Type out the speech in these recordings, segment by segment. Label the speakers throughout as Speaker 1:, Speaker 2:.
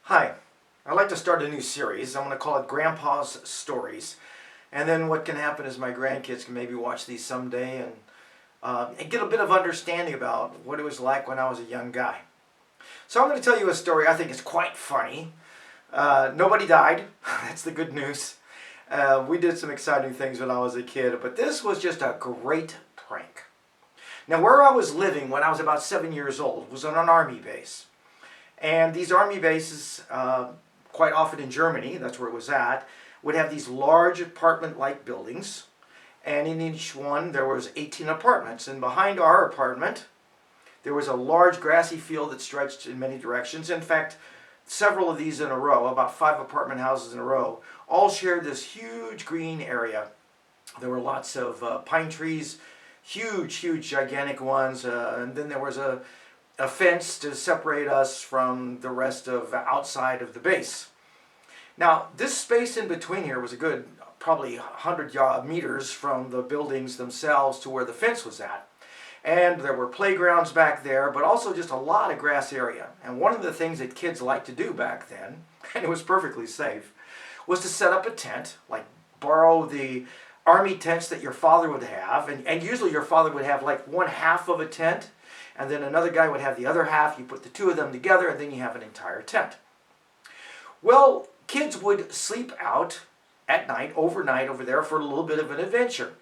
Speaker 1: Hi, I'd like to start a new series. I'm going to call it Grandpa's Stories. And then what can happen is my grandkids can maybe watch these someday and get a bit of understanding about what it was like when I was a young guy. So I'm going to tell you a story I think is quite funny. Nobody died. That's the good news. We did some exciting things when I was a kid, but this was just a great prank. Now, where I was living when I was about 7 years old was on an army base. And these army bases, quite often in Germany, that's where it was at, would have these large apartment-like buildings. And in each one there was 18 apartments. And behind our apartment there was a large grassy field that stretched in many directions. In fact, several of these in a row, about 5 apartment houses in a row, all shared this huge green area. There were lots of pine trees, huge, gigantic ones, and then there was a fence to separate us from the rest of outside of the base. Now, this space in between here was a good probably 100 meters from the buildings themselves to where the fence was at. And there were playgrounds back there, but also just a lot of grass area. And one of the things that kids liked to do back then, and it was perfectly safe, was to set up a tent, like borrow the army tents that your father would have, and usually your father would have like one half of a tent, and then another guy would have the other half. You put the two of them together, and then you have an entire tent. Well, kids would sleep out at night, overnight over there for a little bit of an adventure,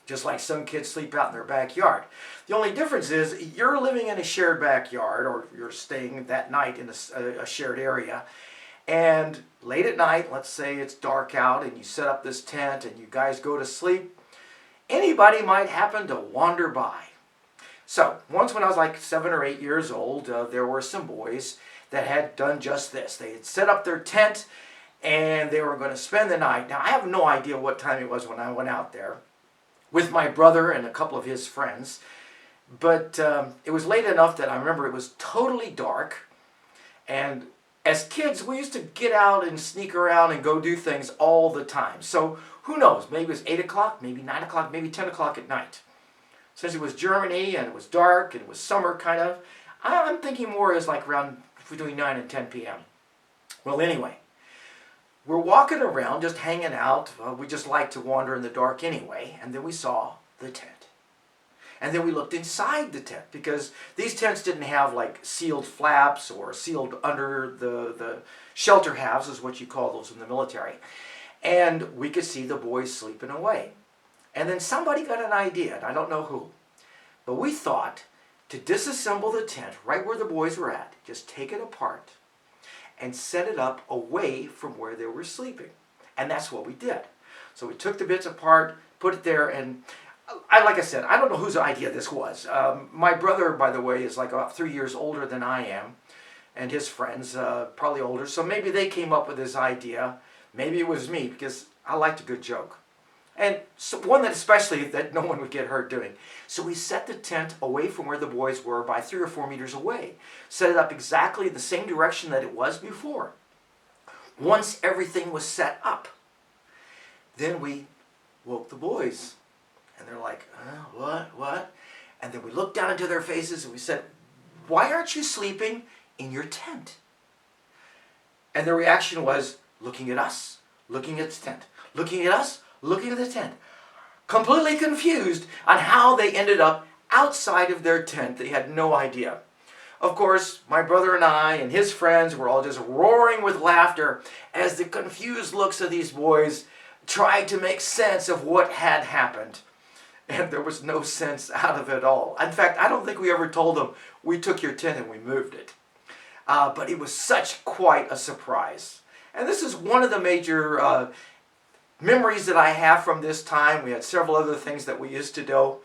Speaker 1: just like some kids sleep out in their backyard. The only difference is you're living in a shared backyard, or you're staying that night in a shared area, and late at night, let's say it's dark out, and you set up this tent, and you guys go to sleep, anybody might happen to wander by. So, once when I was like 7 or 8 years old, there were some boys that had done just this. They had set up their tent, and they were going to spend the night. Now, I have no idea what time it was when I went out there with my brother and a couple of his friends, but it was late enough that I remember it was totally dark, and as kids, we used to get out and sneak around and go do things all the time. So, who knows, maybe it was 8 o'clock, maybe 9 o'clock, maybe 10 o'clock at night. Since it was Germany and it was dark and it was summer kind of, I'm thinking more as like around between 9 and 10 p.m. Well, anyway, we're walking around just hanging out. We just like to wander in the dark anyway. And then we saw the tent. And then we looked inside the tent, because these tents didn't have like sealed flaps or sealed under the shelter halves, is what you call those in the military. And we could see the boys sleeping away. And then somebody got an idea, and I don't know who, but we thought to disassemble the tent right where the boys were at, just take it apart and set it up away from where they were sleeping. And that's what we did. So we took the bits apart, put it there, and like I said, I don't know whose idea this was. My brother, by the way, is like about 3 years older than I am, and his friends, probably older, so maybe they came up with this idea. Maybe it was me, because I liked a good joke. And so one that especially that no one would get hurt doing. So we set the tent away from where the boys were by 3 or 4 meters away. Set it up exactly the same direction that it was before. Once everything was set up, then we woke the boys. And they're like, what? And then we looked down into their faces and we said, why aren't you sleeping in your tent? And their reaction was looking at us, looking at the tent, looking at us, looking at the tent, completely confused on how they ended up outside of their tent. They had no idea. Of course, my brother and I and his friends were all just roaring with laughter as the confused looks of these boys tried to make sense of what had happened. And there was no sense out of it all. In fact, I don't think we ever told them, we took your tent and we moved it. But it was quite a surprise. And this is one of the major memories that I have from this time. We had several other things that we used to do.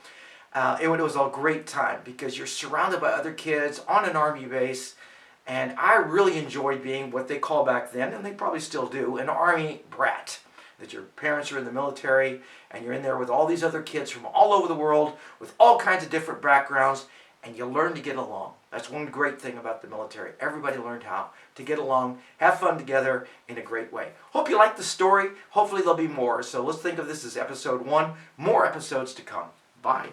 Speaker 1: It was a great time because you're surrounded by other kids on an army base, and I really enjoyed being what they call back then, and they probably still do, an army brat. That your parents are in the military and you're in there with all these other kids from all over the world with all kinds of different backgrounds, and you learn to get along. That's one great thing about the military. Everybody learned how to get along, have fun together in a great way. Hope you like the story. Hopefully there'll be more. So let's think of this as episode 1. More episodes to come. Bye.